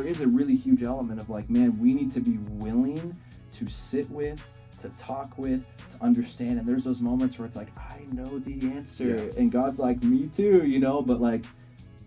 is a really huge element of like, man, we need to be willing to sit with, to talk with, to understand. And there's those moments where it's like, I know the answer, and God's like, me too, but like.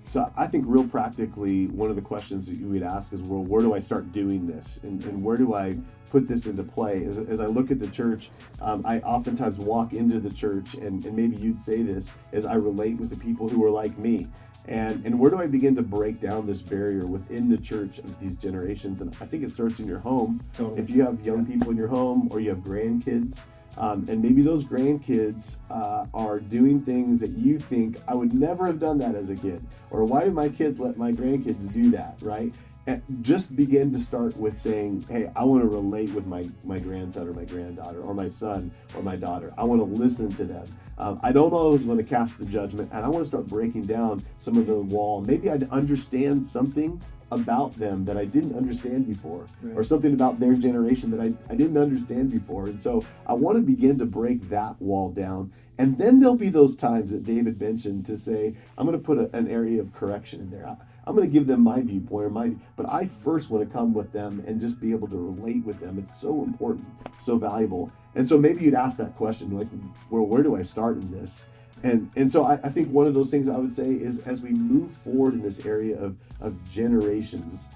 So I think real practically, one of the questions that you would ask is, well, where do I start doing this? And where do I put this into play? As I look at the church, I oftentimes walk into the church, and maybe you'd say this, as I relate with the people who are like me. And where do I begin to break down this barrier within the church of these generations? And I think it starts in your home. Totally. If you have young people in your home, or you have grandkids, and maybe those grandkids are doing things that you think, I would never have done that as a kid, or why do my kids let my grandkids do that, right? And just begin to start with saying, hey, I want to relate with my grandson or my granddaughter or my son or my daughter. I want to listen to them. I don't always want to cast the judgment, and I want to start breaking down some of the wall. Maybe I'd understand something about them that I didn't understand before, right, or something about their generation that I didn't understand before. And so I want to begin to break that wall down. And then there'll be those times that David mentioned to say, I'm going to put an area of correction in there. I'm going to give them my viewpoint, but I first want to come with them and just be able to relate with them. It's so important, so valuable. And so maybe you'd ask that question, like, well, where do I start in this? And so I think one of those things I would say is, as we move forward in this area of generations,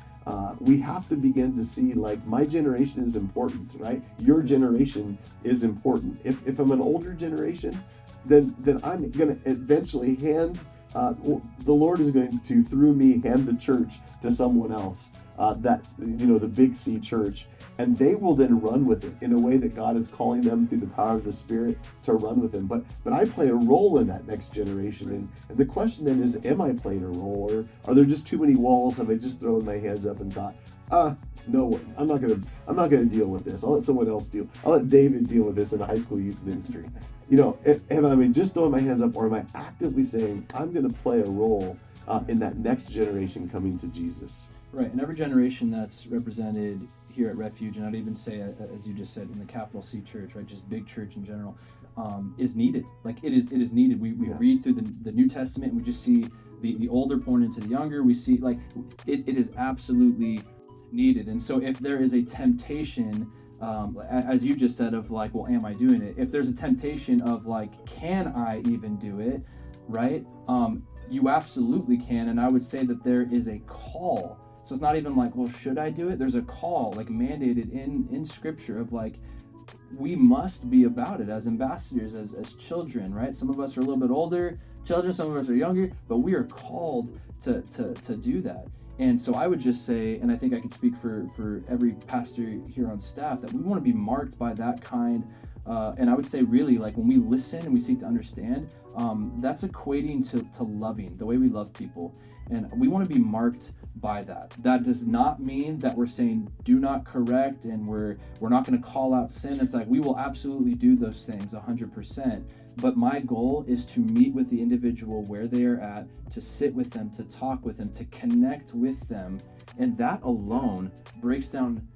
we have to begin to see, like, my generation is important, right? Your generation is important. If I'm an older generation, then I'm going to eventually the Lord is going to, through me, hand the church to someone else, the Big C church. And they will then run with it in a way that God is calling them through the power of the Spirit to run with Him. But I play a role in that next generation. And the question then is, am I playing a role, or are there just too many walls? Have I just thrown my hands up and thought, no, I'm not gonna deal with this. I'll let someone else deal. I'll let David deal with this in the high school youth ministry. Am I just throwing my hands up, or am I actively saying I'm gonna play a role in that next generation coming to Jesus? Right, and every generation that's represented here at Refuge, and I'd even say, as you just said, in the capital C church, right, just big church in general, is needed. Like, it is needed. We read through the New Testament, and we just see the older pouring into the younger. We see, like, it is absolutely needed. And so if there is a temptation, as you just said, of like, well, am I doing it? If there's a temptation of like, can I even do it, right? You absolutely can. And I would say that there is a call. So it's not even like, well, should I do it? There's a call, like, mandated in Scripture of like, we must be about it as ambassadors, as children, right? Some of us are a little bit older children, some of us are younger, but we are called to do that. And so I would just say, and I think I can speak for every pastor here on staff, that we want to be marked by that kind. And I would say, really, like, when we listen and we seek to understand, that's equating to loving, the way we love people. And we want to be marked by that. That does not mean that we're saying do not correct, and we're not going to call out sin. It's like, we will absolutely do those things 100%. But my goal is to meet with the individual where they are at, to sit with them, to talk with them, to connect with them. And that alone breaks down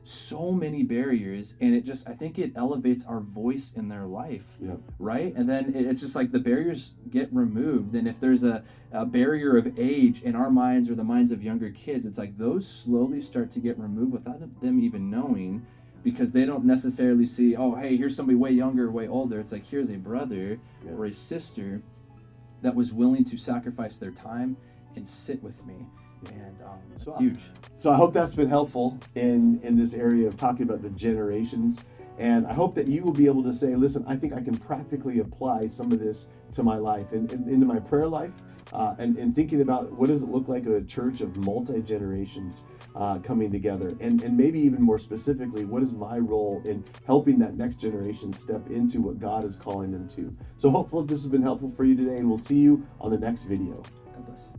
so many barriers, and I think it elevates our voice in their life. Yep. Right? And then it's just like the barriers get removed. And if there's a barrier of age in our minds or the minds of younger kids, it's like those slowly start to get removed without them even knowing, because they don't necessarily see, oh, hey, here's somebody way younger, way older. It's like, here's a brother or a sister that was willing to sacrifice their time and sit with me. And huge. So I hope that's been helpful in this area of talking about the generations. And I hope that you will be able to say, listen, I think I can practically apply some of this to my life and into my prayer life, and thinking about what does it look like a church of multi-generations coming together. And maybe even more specifically, what is my role in helping that next generation step into what God is calling them to? So hopefully this has been helpful for you today, and we'll see you on the next video. God bless.